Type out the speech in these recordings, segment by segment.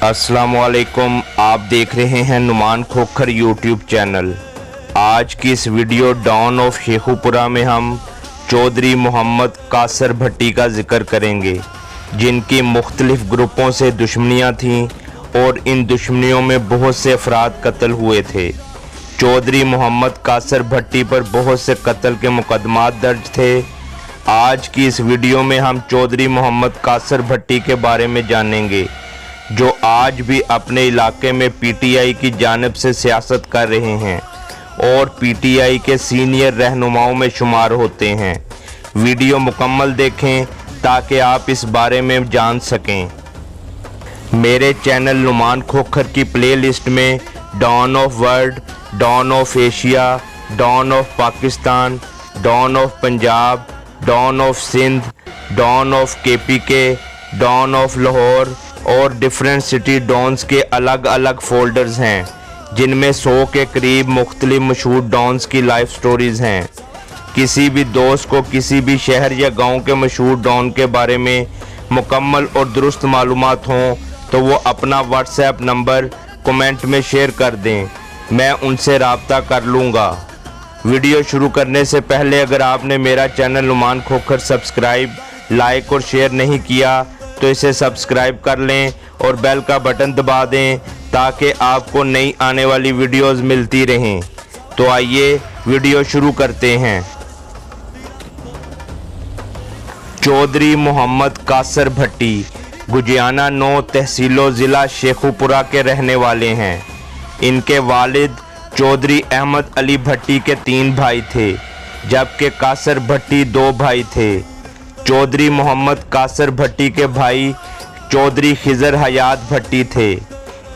अस्सलामुअलैकुम, आप देख रहे हैं नुमान खोखर यूट्यूब चैनल। आज की इस वीडियो डॉन ऑफ शेखुपुरा में हम चौधरी मोहम्मद कासर भट्टी का जिक्र करेंगे, जिनकी मुख्तलिफ ग्रुपों से दुश्मनियां थीं और इन दुश्मनियों में बहुत से अफराद कत्ल हुए थे। चौधरी मोहम्मद कासर भट्टी पर बहुत से कत्ल के मुकदमात दर्ज थे। आज की इस वीडियो में हम चौधरी मोहम्मद कासर भट्टी के बारे में जानेंगे, जो आज भी अपने इलाके में पीटीआई की जानिब से सियासत कर रहे हैं और पीटीआई के सीनियर रहनुमाओं में शुमार होते हैं। वीडियो मुकम्मल देखें ताकि आप इस बारे में जान सकें। मेरे चैनल नुमान खोखर की प्लेलिस्ट में don of world, don of Asia, don of Pakistan, don of Punjab, don of Sindh, don of KPK, don of Lahore और डिफरेंट सिटी डॉन्स के अलग अलग फोल्डर्स हैं, जिनमें 100 के करीब मुख्तलिफ मशहूर डॉन्स की लाइफ स्टोरीज़ हैं। किसी भी दोस्त को किसी भी शहर या गांव के मशहूर डॉन के बारे में मुकम्मल और दुरुस्त मालूमात हों तो वो अपना व्हाट्सएप नंबर कमेंट में शेयर कर दें, मैं उनसे रब्ता कर लूँगा। वीडियो शुरू करने से पहले अगर आपने मेरा channel Numan Khokhar subscribe, like और शेयर नहीं किया तो इसे सब्सक्राइब कर लें और बेल का बटन दबा दें ताकि आपको नई आने वाली वीडियोस मिलती रहें। तो आइए वीडियो शुरू करते हैं। चौधरी मोहम्मद कासर भट्टी गुजियाना 9 तहसीलों ज़िला शेखुपुरा के रहने वाले हैं। इनके वालिद चौधरी अहमद अली भट्टी के 3 भाई थे, जबकि कासर भट्टी 2 भाई थे। चौधरी मोहम्मद कासर भट्टी के भाई चौधरी खिजर हयात भट्टी थे।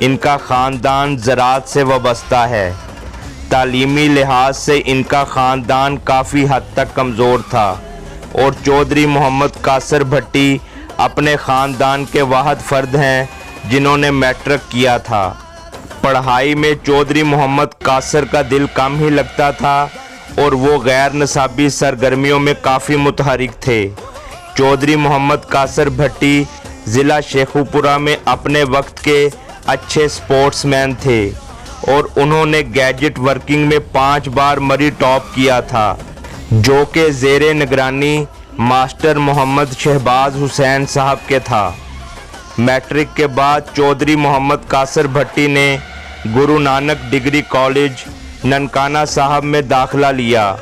इनका ख़ानदान ज़राअत से वाबस्ता है। तालीमी लिहाज से इनका ख़ानदान काफ़ी हद तक कमज़ोर था और चौधरी मोहम्मद कासर भट्टी अपने ख़ानदान के वाहिद फ़र्द हैं जिन्होंने मैट्रिक किया था। पढ़ाई में चौधरी मोहम्मद कासर का दिल कम ही लगता था और वो गैर नसाबी सरगर्मियों में काफ़ी मुतहरिक थे। चौधरी मोहम्मद कासर भट्टी ज़िला शेखुपुरा में अपने वक्त के अच्छे स्पोर्ट्समैन थे और उन्होंने गैजेट वर्किंग में 5 बार मरी टॉप किया था, जो कि ज़ेरे निगरानी मास्टर मोहम्मद शहबाज हुसैन साहब के था। मैट्रिक के बाद चौधरी मोहम्मद कासर भट्टी ने गुरु नानक डिग्री कॉलेज ननकाना साहब में दाखिला लिया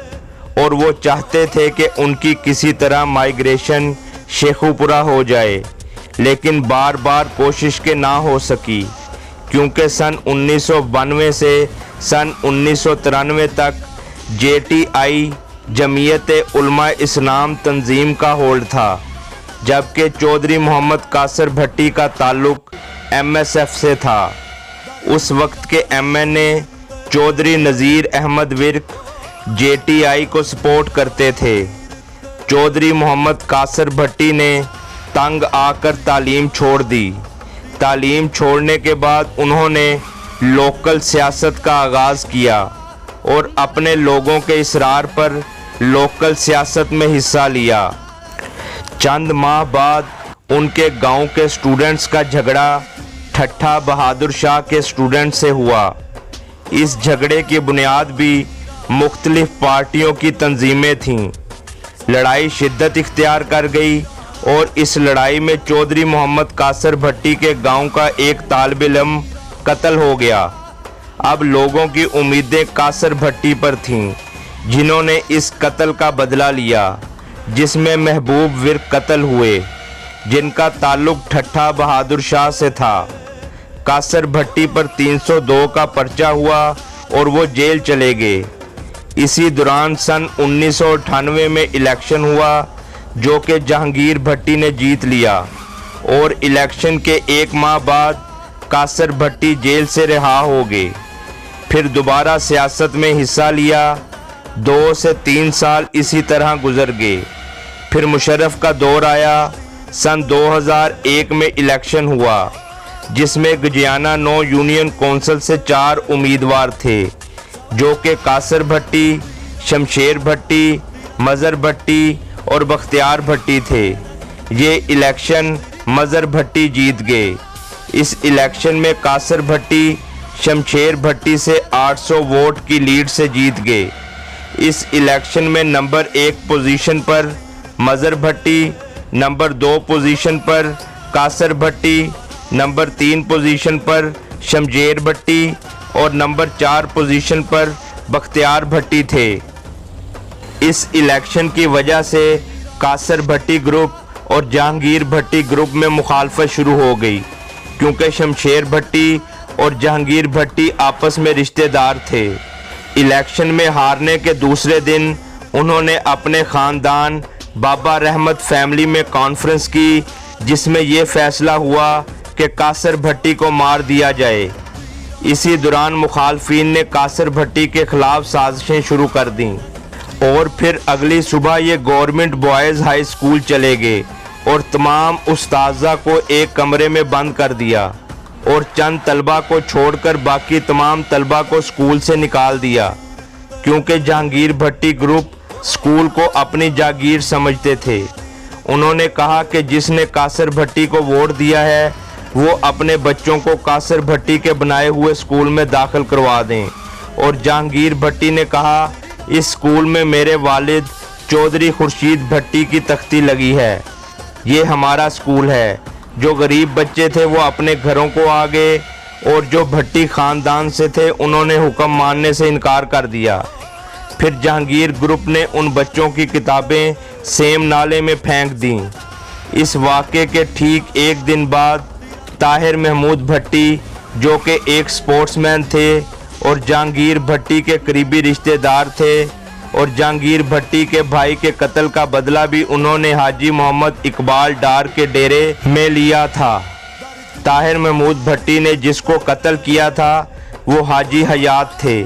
और वो चाहते थे कि उनकी किसी तरह माइग्रेशन शेखुपुरा हो जाए, लेकिन बार बार कोशिश के ना हो सकी, क्योंकि सन 1992 से सन 1993 तक JTI जमीयत उलमा इस्लाम तंजीम का होल्ड था, जबकि चौधरी मोहम्मद कासर भट्टी का ताल्लुक MSF से था। उस वक्त के MNA चौधरी नज़ीर अहमद विर्क JTI को सपोर्ट करते थे। चौधरी मोहम्मद कासर भट्टी ने तंग आकर तालीम छोड़ दी। तालीम छोड़ने के बाद उन्होंने लोकल सियासत का आगाज़ किया और अपने लोगों के इसरार पर लोकल सियासत में हिस्सा लिया। चंद माह बाद उनके गांव के स्टूडेंट्स का झगड़ा ठट्ठा बहादुर शाह के स्टूडेंट से हुआ। इस झगड़े की बुनियाद भी मुख्तलिफ पार्टियों की तंजीमें थीं। लड़ाई शिद्दत इख्तियार कर गई और इस लड़ाई में चौधरी मोहम्मद कासर भट्टी के गांव का एक तालिब इल्म कत्ल हो गया। अब लोगों की उम्मीदें कासर भट्टी पर थीं, जिन्होंने इस कत्ल का बदला लिया, जिसमें महबूब विर्क कत्ल हुए, जिनका ताल्लुक ठट्ठा बहादुर शाह से था। कासर भट्टी पर 302 का पर्चा हुआ और वो जेल चले गए। इसी दौरान सन 1998 में इलेक्शन हुआ, जो कि जहांगीर भट्टी ने जीत लिया और इलेक्शन के 1 माह बाद कासर भट्टी जेल से रिहा हो गए। फिर दोबारा सियासत में हिस्सा लिया। 2 से 3 साल इसी तरह गुजर गए। फिर मुशर्रफ का दौर आया। सन 2001 में इलेक्शन हुआ, जिसमें गुजियाना 9 यूनियन कौंसिल से 4 उम्मीदवार थे, जो कि कासर भट्टी, शमशेर भट्टी, मज़र भट्टी और बख्तियार भट्टी थे। ये इलेक्शन मज़र भट्टी जीत गए। इस इलेक्शन में कासर भट्टी शमशेर भट्टी से 800 वोट की लीड से जीत गए। इस इलेक्शन में नंबर 1 पोजीशन पर मज़हर भट्टी, नंबर 2 पोजीशन पर कासर भट्टी, नंबर 3 पोजीशन पर शमशेर भट्टी और नंबर 4 पोजीशन पर बख्तियार भट्टी थे। इस इलेक्शन की वजह से कासर भट्टी ग्रुप और जहांगीर भट्टी ग्रुप में मुखालफत शुरू हो गई, क्योंकि शमशेर भट्टी और जहांगीर भट्टी आपस में रिश्तेदार थे। इलेक्शन में हारने के दूसरे दिन उन्होंने अपने ख़ानदान बाबा रहमत फैमिली में कॉन्फ्रेंस की, जिसमें ये फैसला हुआ कि कासर भट्टी को मार दिया जाए। इसी दौरान मुखालफिन ने कासर भट्टी के खिलाफ साजिशें शुरू कर दी और फिर अगली सुबह ये गवर्नमेंट बॉयज़ हाई स्कूल चले गए और तमाम उस्ताज़ा को एक कमरे में बंद कर दिया और चंद तलबा को छोड़कर बाकी तमाम तलबा को स्कूल से निकाल दिया, क्योंकि जहांगीर भट्टी ग्रुप स्कूल को अपनी जागीर समझते थे। उन्होंने कहा कि जिसने कासर भट्टी को वोट दिया है वो अपने बच्चों को कासर भट्टी के बनाए हुए स्कूल में दाखिल करवा दें। और जहांगीर भट्टी ने कहा, इस स्कूल में मेरे वालिद चौधरी खुर्शीद भट्टी की तख्ती लगी है, ये हमारा स्कूल है। जो गरीब बच्चे थे वो अपने घरों को आ गए और जो भट्टी ख़ानदान से थे उन्होंने हुक्म मानने से इनकार कर दिया। फिर जहांगीर ग्रुप ने उन बच्चों की किताबें सेम नाले में फेंक दीं। इस वाक़े के ठीक एक दिन बाद ताहिर महमूद भट्टी, जो कि एक स्पोर्ट्समैन थे और जहांगीर भट्टी के करीबी रिश्तेदार थे, और जहांगीर भट्टी के भाई के कत्ल का बदला भी उन्होंने हाजी मोहम्मद इकबाल डार के डेरे में लिया था। ताहिर महमूद भट्टी ने जिसको कत्ल किया था वो हाजी हयात थे।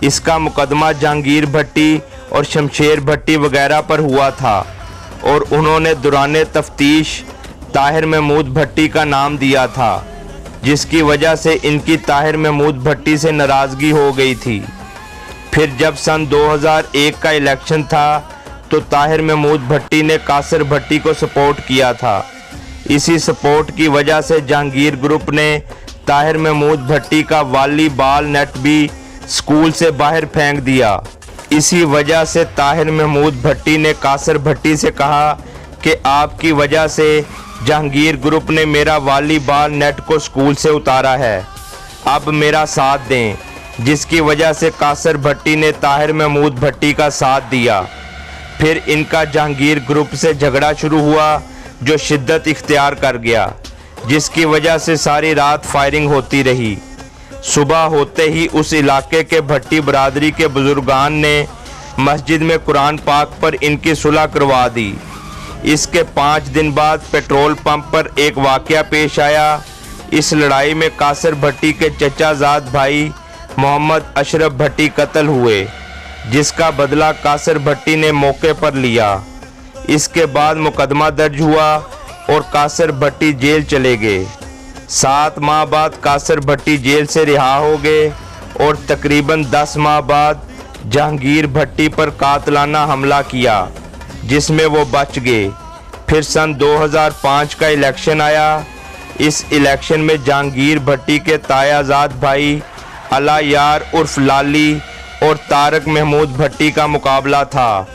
इसका मुकदमा जहांगीर भट्टी और शमशेर भट्टी वगैरह पर हुआ था और उन्होंने दौरान तफ्तीश ताहिर महमूद भट्टी का नाम दिया था, जिसकी वजह से इनकी ताहिर महमूद भट्टी से नाराज़गी हो गई थी। फिर जब सन 2001 का इलेक्शन था तो ताहिर महमूद भट्टी ने कासर भट्टी को सपोर्ट किया था। इसी सपोर्ट की वजह से जहांगीर ग्रुप ने ताहिर महमूद भट्टी का वाली बाल नेट भी स्कूल से बाहर फेंक दिया। इसी वजह से ताहिर महमूद भट्टी ने कासर भट्टी से कहा कि आपकी वजह से जहांगीर ग्रुप ने मेरा वाली बाल नेट को स्कूल से उतारा है, अब मेरा साथ दें। जिसकी वजह से कासर भट्टी ने ताहिर महमूद भट्टी का साथ दिया। फिर इनका जहांगीर ग्रुप से झगड़ा शुरू हुआ जो शिद्दत इख्तियार कर गया, जिसकी वजह से सारी रात फायरिंग होती रही। सुबह होते ही उस इलाके के भट्टी बरादरी के बुजुर्गान ने मस्जिद में कुरान पाक पर इनकी सुलह करवा दी। इसके 5 दिन बाद पेट्रोल पंप पर एक वाक़या पेश आया। इस लड़ाई में कासर भट्टी के चचाजाद भाई मोहम्मद अशरफ भट्टी कत्ल हुए, जिसका बदला कासर भट्टी ने मौके पर लिया। इसके बाद मुकदमा दर्ज हुआ और कासर भट्टी जेल चले गए। 7 माह बाद कासर भट्टी जेल से रिहा हो गए और तकरीबन 10 माह बाद जहांगीर भट्टी पर कातलाना हमला किया, जिसमें वो बच गए। फिर सन 2005 का इलेक्शन आया। इस इलेक्शन में जहांगीर भट्टी के तायाजाद भाई अला यार उर्फ लाली और तारक महमूद भट्टी का मुकाबला था।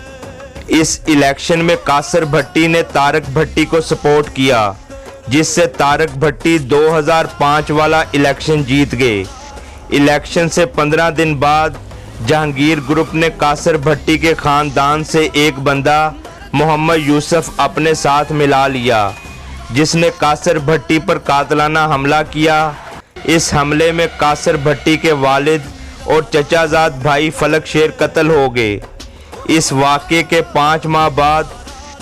इस इलेक्शन में कासर भट्टी ने तारक भट्टी को सपोर्ट किया, जिससे तारक भट्टी 2005 वाला इलेक्शन जीत गए। इलेक्शन से 15 दिन बाद जहांगीर ग्रुप ने कासर भट्टी के ख़ानदान से एक बंदा मोहम्मद यूसुफ अपने साथ मिला लिया, जिसने कासर भट्टी पर कातलाना हमला किया। इस हमले में कासर भट्टी के वालिद और चचाजाद भाई फलक शेर कत्ल हो गए। इस वाक़े के 5 माह बाद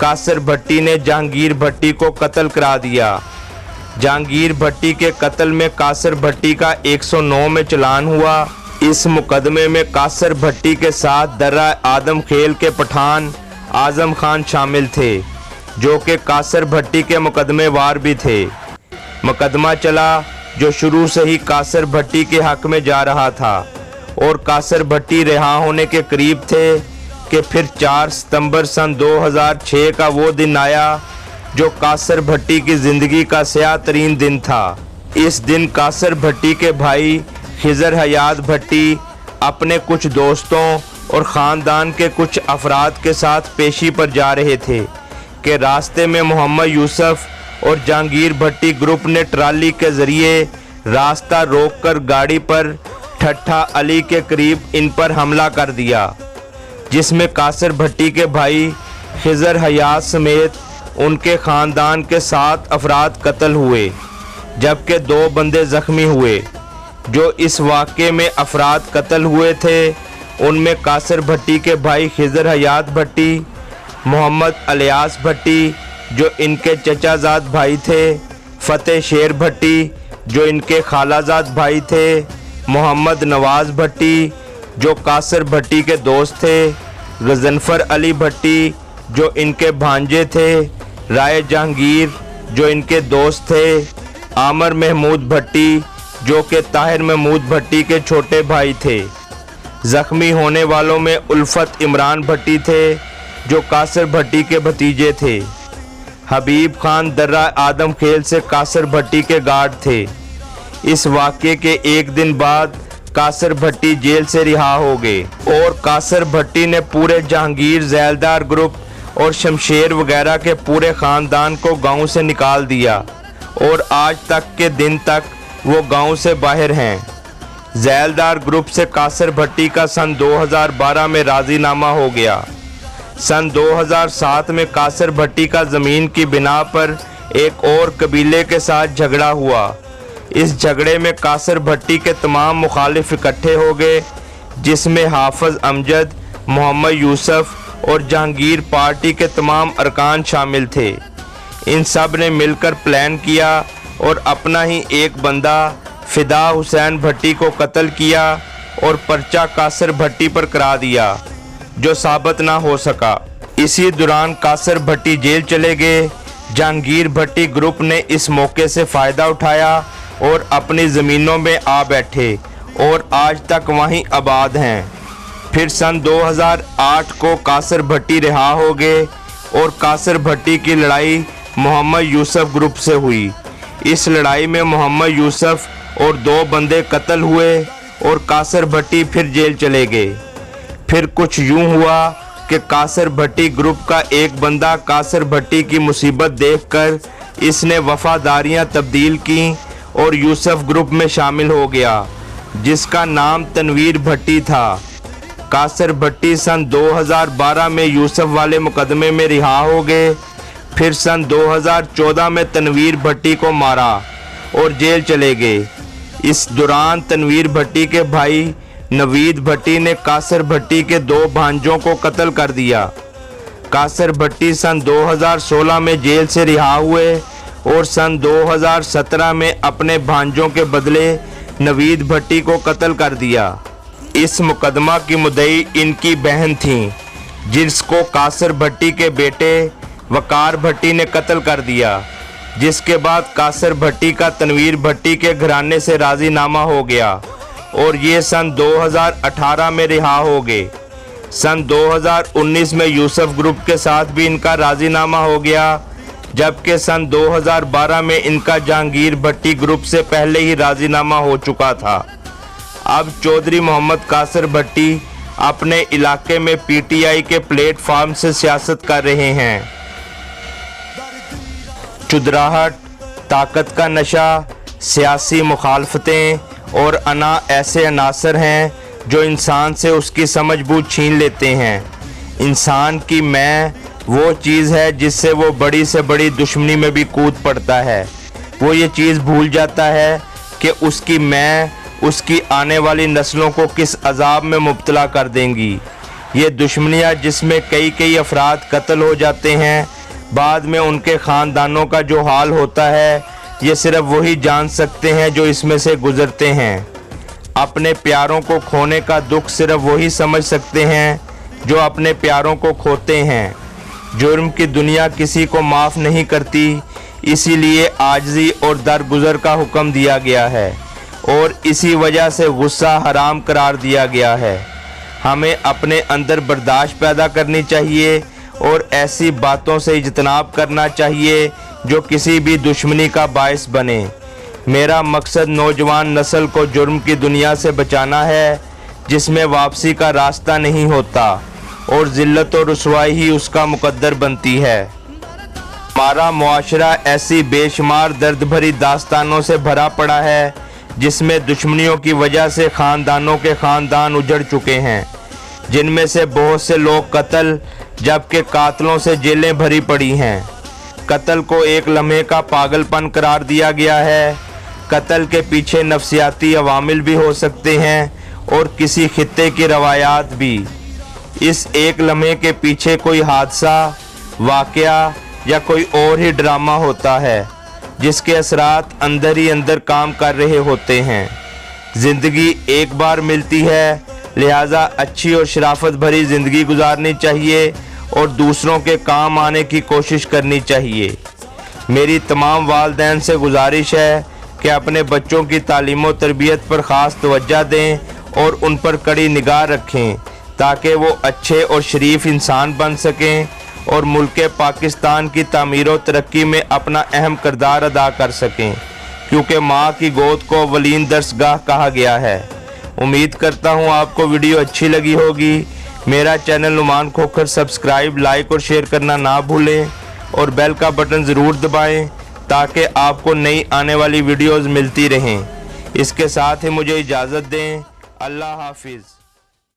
कासर भट्टी ने जहांगीर भट्टी को कत्ल करा दिया। जहांगीर भट्टी के कत्ल में कासर भट्टी का 109 में चलान हुआ। इस मुकदमे में कासर भट्टी के साथ दर्रा आदम खेल के पठान आजम खान शामिल थे, जो कि कासर भट्टी के मुकदमेवार भी थे। मुकदमा चला जो शुरू से ही कासर भट्टी के हक में जा रहा था और कासर भट्टी रिहा होने के करीब थे कि फिर 4 सितंबर सन 2006 का वो दिन आया जो कासर भट्टी की ज़िंदगी का स्याह तरीन दिन था। इस दिन कासर भट्टी के भाई खिजर हयात भट्टी अपने कुछ दोस्तों और ख़ानदान के कुछ अफराद के साथ पेशी पर जा रहे थे कि रास्ते में मोहम्मद यूसुफ और जहांगीर भट्टी ग्रुप ने ट्राली के ज़रिए रास्ता रोककर गाड़ी पर ठट्ठा अली के करीब इन पर हमला कर दिया, जिसमें कासर भट्टी के भाई खिजर हयात समेत उनके ख़ानदान के 7 अफराद कत्ल हुए, जबकि 2 बंदे ज़ख्मी हुए। जो इस वाक़े में अफराद कत्ल हुए थे उनमें कासर भट्टी के भाई खिजर हयात भट्टी, मोहम्मद अलियास भट्टी जो इनके चचाजाद भाई थे, फ़तेह शेर भट्टी जो इनके खालाजाद भाई थे, मोहम्मद नवाज़ भट्टी जो कासर भट्टी के दोस्त थे, गज़नफ़र अली भट्टी जो इनके भांजे थे, राय जहांगीर जो इनके दोस्त थे, आमर महमूद भट्टी जो कि ताहिर महमूद भट्टी के छोटे भाई थे। ज़ख्मी होने वालों में उल्फत इमरान भट्टी थे जो कासर भट्टी के भतीजे थे। हबीब खान दर्रा आदम खेल से कासर भट्टी के गार्ड थे। इस वाक़े के एक दिन बाद कासर भट्टी जेल से रिहा हो गए और कासर भट्टी ने पूरे जहांगीर ज़ैलदार ग्रुप और शमशेर वगैरह के पूरे ख़ानदान को गांव से निकाल दिया और आज तक के दिन तक वो गांव से बाहर हैं। ज़ैलदार ग्रुप से कासर भट्टी का सन 2012 में राज़ीनामा हो गया। सन 2007 में कासर भट्टी का ज़मीन की बिना पर एक और कबीले के साथ झगड़ा हुआ। इस झगड़े में कासर भट्टी के तमाम मुखालिफ इकट्ठे हो गए, जिसमें हाफिज अमजद, मोहम्मद यूसुफ और जहांगीर पार्टी के तमाम अरकान शामिल थे। इन सब ने मिलकर प्लान किया और अपना ही एक बंदा फ़िदा हुसैन भट्टी को कत्ल किया और पर्चा कासर भट्टी पर करा दिया, जो साबित ना हो सका। इसी दौरान कासर भट्टी जेल चले गए। जहांगीर भट्टी ग्रुप ने इस मौके से फ़ायदा उठाया और अपनी ज़मीनों में आ बैठे और आज तक वहीं आबाद हैं। फिर सन 2008 को कासर भट्टी रिहा हो गए और कासर भट्टी की लड़ाई मोहम्मद यूसुफ ग्रुप से हुई। इस लड़ाई में मोहम्मद यूसुफ और 2 बंदे कत्ल हुए और कासर भट्टी फिर जेल चले गए। फिर कुछ यूं हुआ कि कासर भट्टी ग्रुप का एक बंदा कासर भट्टी की मुसीबत देखकर इसने वफादारियां तब्दील की और यूसुफ ग्रुप में शामिल हो गया, जिसका नाम तनवीर भट्टी था। कासर भट्टी सन 2012 में यूसुफ वाले मुकदमे में रिहा हो गए। फिर सन 2014 में तनवीर भट्टी को मारा और जेल चले गए। इस दौरान तनवीर भट्टी के भाई नवीद भट्टी ने कासर भट्टी के 2 भांजों को कत्ल कर दिया। कासर भट्टी सन 2016 में जेल से रिहा हुए और सन 2017 में अपने भांजों के बदले नवीद भट्टी को कत्ल कर दिया। इस मुकदमा की मुद्दई इनकी बहन थी, जिसको कासर भट्टी के बेटे वकार भट्टी ने कत्ल कर दिया, जिसके बाद कासर भट्टी का तनवीर भट्टी के घराने से राज़ीनामा हो गया और ये सन 2018 में रिहा हो गए। सन 2019 में यूसुफ ग्रुप के साथ भी इनका राज़ीनामा हो गया, जबकि सन 2012 में इनका जहांगीर भट्टी ग्रुप से पहले ही राज़ीनामा हो चुका था। अब चौधरी मोहम्मद कासर भट्टी अपने इलाके में पीटीआई के प्लेटफार्म से सियासत कर रहे हैं। चुदराहट, ताकत का नशा, सियासी मुखालफतें और अना ऐसे अनासर हैं जो इंसान से उसकी समझ बूझ छीन लेते हैं। इंसान की मैं वो चीज़ है जिससे वो बड़ी से बड़ी दुश्मनी में भी कूद पड़ता है। वो ये चीज़ भूल जाता है कि उसकी मैं उसकी आने वाली नस्लों को किस अजाब में मुब्तला कर देंगी। ये दुश्मनियाँ जिसमें कई कई अफराद कत्ल हो जाते हैं, बाद में उनके ख़ानदानों का जो हाल होता है ये सिर्फ वही जान सकते हैं जो इसमें से गुज़रते हैं। अपने प्यारों को खोने का दुख सिर्फ वही समझ सकते हैं जो अपने प्यारों को खोते हैं। जुर्म की दुनिया किसी को माफ़ नहीं करती, इसीलिए आजिज़ी और दरगुजर का हुक्म दिया गया है और इसी वजह से गुस्सा हराम करार दिया गया है। हमें अपने अंदर बर्दाश्त पैदा करनी चाहिए और ऐसी बातों से इज्तनाब करना चाहिए जो किसी भी दुश्मनी का बायस बने। मेरा मकसद नौजवान नस्ल को जुर्म की दुनिया से बचाना है, जिसमें वापसी का रास्ता नहीं होता और ज़िल्लत और रुसवाई ही उसका मुकद्दर बनती है। हमारा मुआशरा ऐसी बेशुमार दर्द भरी दास्तानों से भरा पड़ा है, जिसमें दुश्मनियों की वजह से ख़ानदानों के ख़ानदान उजड़ चुके हैं, जिनमें से बहुत से लोग कत्ल, जबकि कातलों से जेलें भरी पड़ी हैं। कत्ल को एक लम्हे का पागलपन करार दिया गया है। कत्ल के पीछे नफसियाती अवामिल भी हो सकते हैं और किसी खित्ते की रवायात भी। इस एक लम्हे के पीछे कोई हादसा, वाक़या या कोई और ही ड्रामा होता है, जिसके असरात अंदर ही अंदर काम कर रहे होते हैं। ज़िंदगी एक बार मिलती है, लिहाजा अच्छी और शराफत भरी ज़िंदगी गुजारनी चाहिए और दूसरों के काम आने की कोशिश करनी चाहिए। मेरी तमाम वालिदैन से गुजारिश है कि अपने बच्चों की तालीम और तरबियत पर ख़ास तवज्जो दें और उन पर कड़ी निगाह रखें, ताकि वो अच्छे और शरीफ इंसान बन सकें और मुल्क पाकिस्तान की तामीर और तरक्की में अपना अहम किरदार अदा कर सकें, क्योंकि माँ की गोद को अवलीन दरसगाह कहा गया है। उम्मीद करता हूँ आपको वीडियो अच्छी लगी होगी। मेरा channel Numan Khokhar subscribe, like और शेयर करना ना भूलें और बेल का बटन ज़रूर दबाएं, ताकि आपको नई आने वाली वीडियोज़ मिलती रहें। इसके साथ ही मुझे इजाज़त दें। अल्लाह हाफिज़।